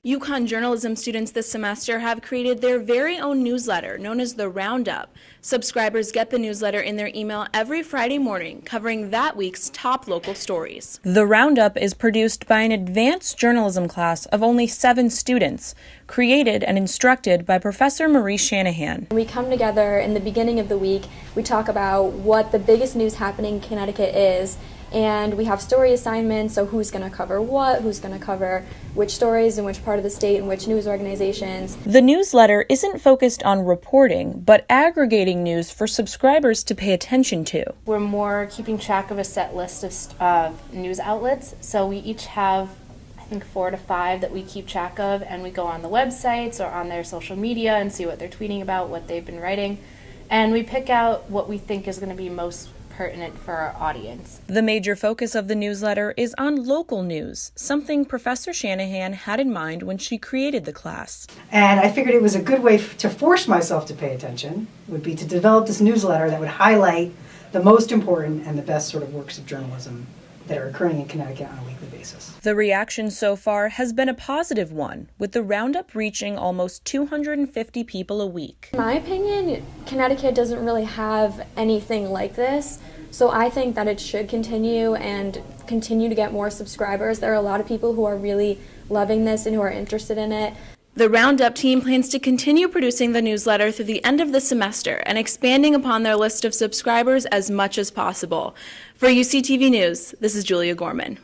UConn journalism students this semester have created their very own newsletter known as the Roundup. Subscribers get the newsletter in their email every Friday morning, covering that week's top local stories. The Roundup is produced by an advanced journalism class of only 7 students, created and instructed by Professor Marie Shanahan. We come together in the beginning of the week, we talk about what the biggest news happening in Connecticut is, and we have story assignments, so who's going to cover what, who's going to cover which stories in which part of the state and which news organizations. The newsletter isn't focused on reporting, but aggregating news for subscribers to pay attention to. We're more keeping track of a set list of news outlets, so we each have I think 4 to 5 that we keep track of, and we go on the websites or on their social media and see what they're tweeting about, what they've been writing, and we pick out what we think is going to be most pertinent for our audience. The major focus of the newsletter is on local news, something Professor Shanahan had in mind when she created the class. And I figured it was a good way to force myself to pay attention, would be to develop this newsletter that would highlight the most important and the best sort of works of journalism that are occurring in Connecticut on a weekly basis. The reaction so far has been a positive one, with the Roundup reaching almost 250 people a week. In my opinion, Connecticut doesn't really have anything like this, so I think that it should continue and continue to get more subscribers. There are a lot of people who are really loving this and who are interested in it. The Roundup team plans to continue producing the newsletter through the end of the semester and expanding upon their list of subscribers as much as possible. For UCTV News, this is Julia Gorman.